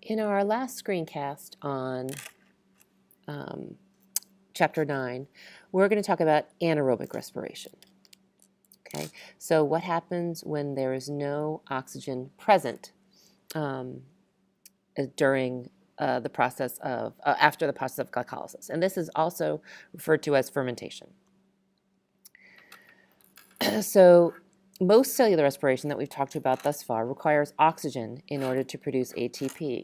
In our last screencast on Chapter 9, we're going to talk about anaerobic respiration. Okay, so what happens when there is no oxygen present during the process of, after the process of glycolysis. And this is also referred to as fermentation. So most cellular respiration that we've talked about thus far requires oxygen in order to produce ATP.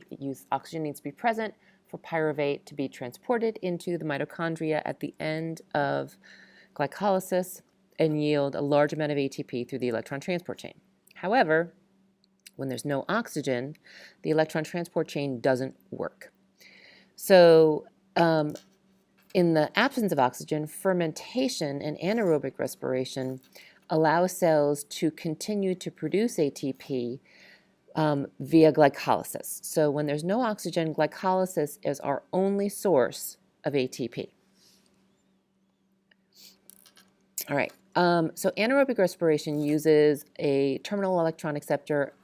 Oxygen needs to be present for pyruvate to be transported into the mitochondria at the end of glycolysis and yield a large amount of ATP through the electron transport chain. However, when there's no oxygen, the electron transport chain doesn't work. So in the absence of oxygen, fermentation and anaerobic respiration allow cells to continue to produce ATP via glycolysis. So when there's no oxygen, glycolysis is our only source of ATP. All right, so anaerobic respiration uses a terminal electron acceptor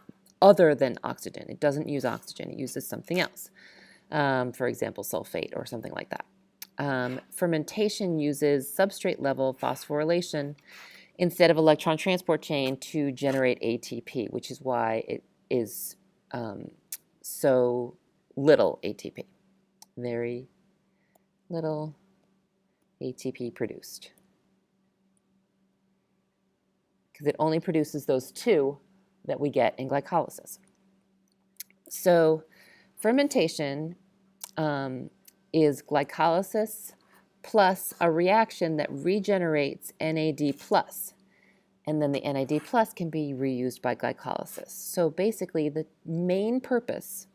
other than oxygen. It doesn't use oxygen, it uses something else, for example, sulfate or something like that. Fermentation uses substrate level phosphorylation instead of electron transport chain to generate ATP, which is why it is so little ATP. Very little ATP produced. Because it only produces those two that we get in glycolysis. So fermentation is glycolysis plus a reaction that regenerates NAD+. And then the NAD+ can be reused by glycolysis. So basically, the main purpose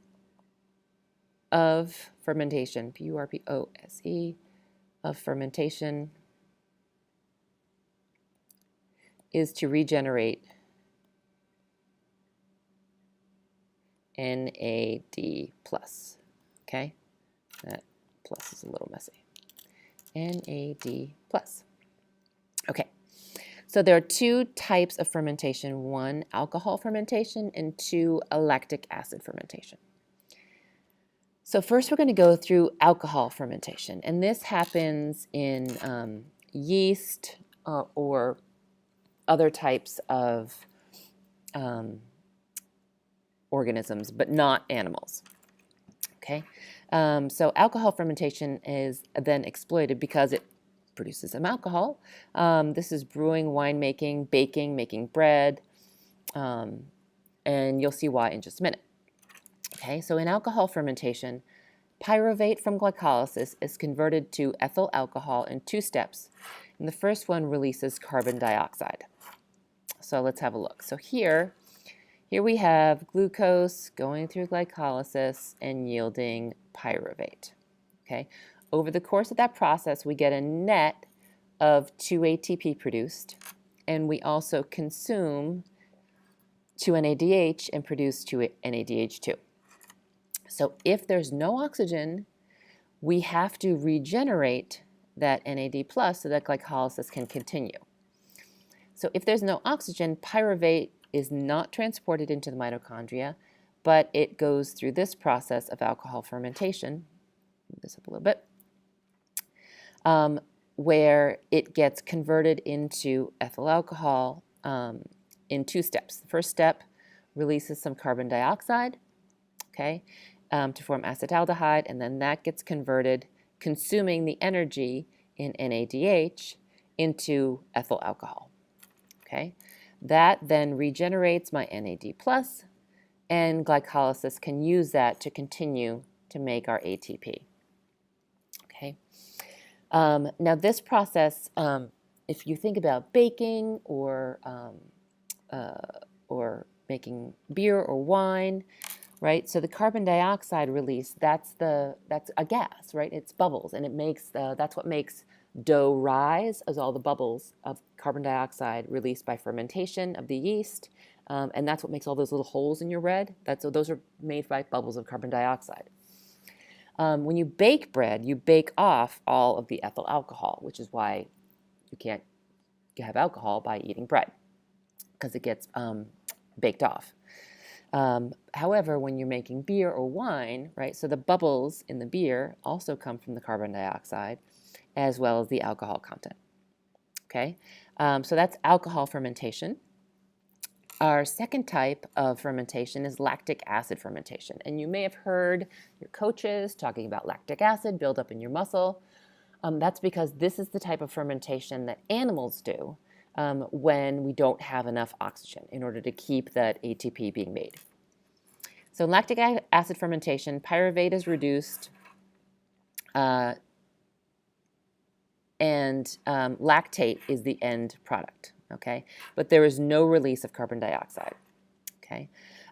of fermentation, P-U-R-P-O-S-E, of fermentation is to regenerate NAD+. Okay? That plus is a little messy. NAD+. Okay. So there are two types of fermentation, one alcohol fermentation and two lactic acid fermentation. So first we're going to go through alcohol fermentation, and this happens in yeast or other types of organisms, but not animals. Okay, so alcohol fermentation is then exploited because it produces some alcohol. This is brewing, winemaking, baking, making bread, and you'll see why in just a minute. Okay, so in alcohol fermentation, pyruvate from glycolysis is converted to ethyl alcohol in two steps, and the first one releases carbon dioxide. So let's have a look. So here we have glucose going through glycolysis and yielding pyruvate. Okay. Over the course of that process, we get a net of 2 ATP produced, and we also consume 2 NADH and produce 2 NADH2. So if there's no oxygen, we have to regenerate that NAD+ so that glycolysis can continue. So if there's no oxygen, pyruvate is not transported into the mitochondria, but it goes through this process of alcohol fermentation. Move this up a little bit. Where it gets converted into ethyl alcohol in two steps. The first step releases some carbon dioxide, okay, to form acetaldehyde, and then that gets converted, consuming the energy in NADH into ethyl alcohol. Okay, that then regenerates my NAD+, and glycolysis can use that to continue to make our ATP. Okay. Now this process, if you think about baking or making beer or wine, right? So the carbon dioxide release, that's a gas, right? It's bubbles, and it makes that's what makes dough rise, as all the bubbles of carbon dioxide released by fermentation of the yeast, and that's what makes all those little holes in your bread. Those are made by bubbles of carbon dioxide. When you bake bread, you bake off all of the ethyl alcohol, which is why you can't have alcohol by eating bread, because it gets baked off. However, when you're making beer or wine, right, so the bubbles in the beer also come from the carbon dioxide as well as the alcohol content. Okay, so that's alcohol fermentation. Our second type of fermentation is lactic acid fermentation. And you may have heard your coaches talking about lactic acid buildup in your muscle. That's because this is the type of fermentation that animals do when we don't have enough oxygen in order to keep that ATP being made. So lactic acid fermentation, pyruvate is reduced, and lactate is the end product. Okay, but there is no release of carbon dioxide. Okay,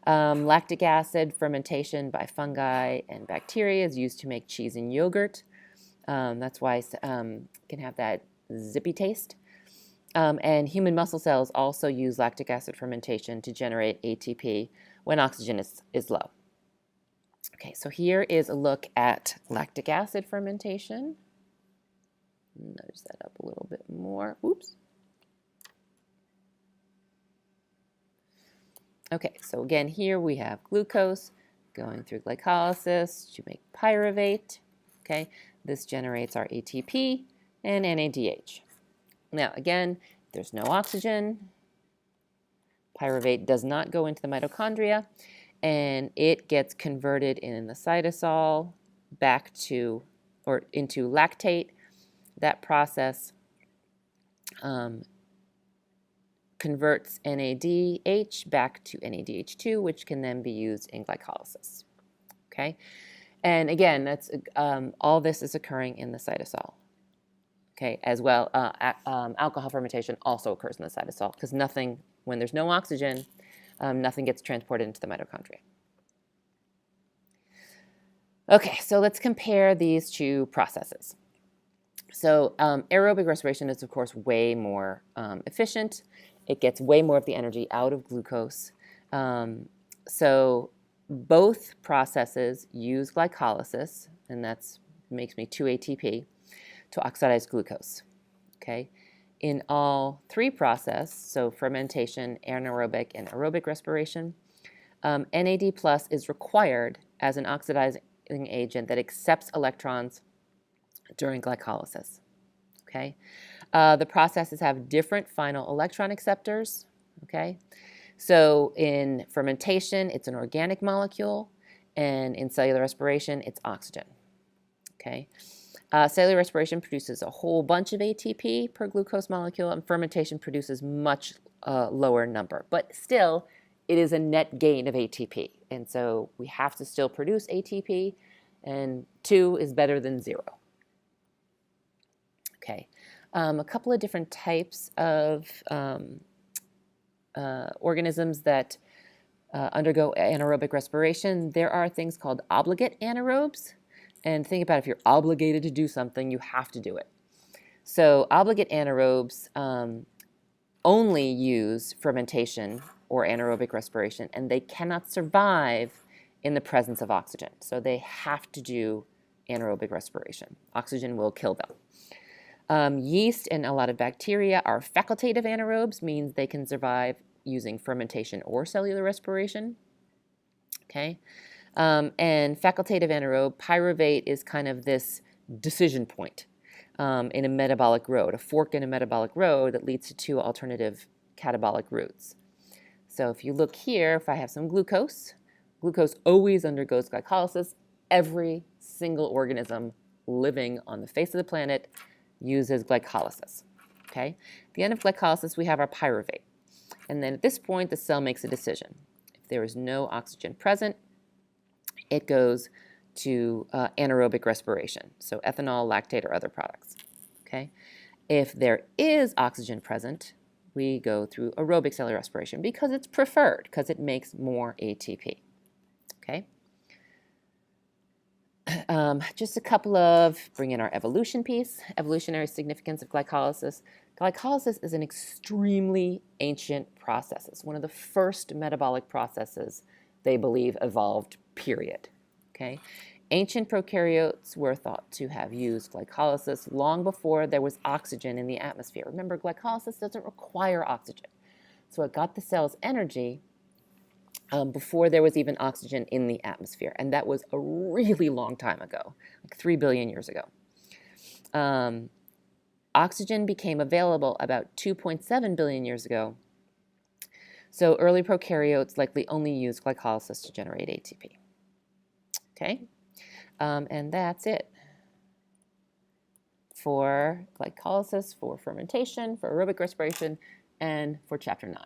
lactic acid fermentation by fungi and bacteria is used to make cheese and yogurt. That's why it can have that zippy taste. And human muscle cells also use lactic acid fermentation to generate ATP when oxygen is low. Okay, so here is a look at lactic acid fermentation. Nudge that up a little bit more. Oops. Okay, so again, here we have glucose going through glycolysis to make pyruvate. Okay, this generates our ATP and NADH. Now, again, there's no oxygen. Pyruvate does not go into the mitochondria, and it gets converted in the cytosol back to, or into lactate. That process converts NADH back to NADH2, which can then be used in glycolysis. Okay, and again, that's all this is occurring in the cytosol. Okay, as well, alcohol fermentation also occurs in the cytosol because nothing, when there's no oxygen, nothing gets transported into the mitochondria. Okay, so let's compare these two processes. So aerobic respiration is, of course, way more efficient. It gets way more of the energy out of glucose. So both processes use glycolysis, and that makes me 2 ATP, to oxidize glucose. Okay. In all three processes, so fermentation, anaerobic, and aerobic respiration, NAD+ is required as an oxidizing agent that accepts electrons during glycolysis. Okay, the processes have different final electron acceptors. Okay, so in fermentation, it's an organic molecule, and in cellular respiration, it's oxygen. Okay, cellular respiration produces a whole bunch of ATP per glucose molecule, and fermentation produces much lower number, but still, it is a net gain of ATP, and so we have to still produce ATP, and 2 is better than 0. Okay, a couple of different types of organisms that undergo anaerobic respiration. There are things called obligate anaerobes, and think about if you're obligated to do something, you have to do it. So obligate anaerobes only use fermentation or anaerobic respiration, and they cannot survive in the presence of oxygen. So they have to do anaerobic respiration. Oxygen will kill them. Yeast and a lot of bacteria are facultative anaerobes, means they can survive using fermentation or cellular respiration. Okay, and facultative anaerobe, pyruvate is kind of this decision point in a metabolic road, a fork in a metabolic road that leads to 2 alternative catabolic routes. So if you look here, if I have some glucose, glucose always undergoes glycolysis. Every single organism living on the face of the planet uses glycolysis. Okay? At the end of glycolysis, we have our pyruvate. And then at this point, the cell makes a decision. If there is no oxygen present, it goes to anaerobic respiration, so ethanol, lactate, or other products. Okay? If there is oxygen present, we go through aerobic cellular respiration because it's preferred, because it makes more ATP. Okay? Just a couple of, bring in our evolution piece, evolutionary significance of glycolysis. Glycolysis is an extremely ancient process. It's one of the first metabolic processes they believe evolved, period. Okay? Ancient prokaryotes were thought to have used glycolysis long before there was oxygen in the atmosphere. Remember, glycolysis doesn't require oxygen. So it got the cells energy before there was even oxygen in the atmosphere. And that was a really long time ago, like 3 billion years ago. Oxygen became available about 2.7 billion years ago. So early prokaryotes likely only used glycolysis to generate ATP. Okay, and that's it for glycolysis, for fermentation, for aerobic respiration, and for chapter 9.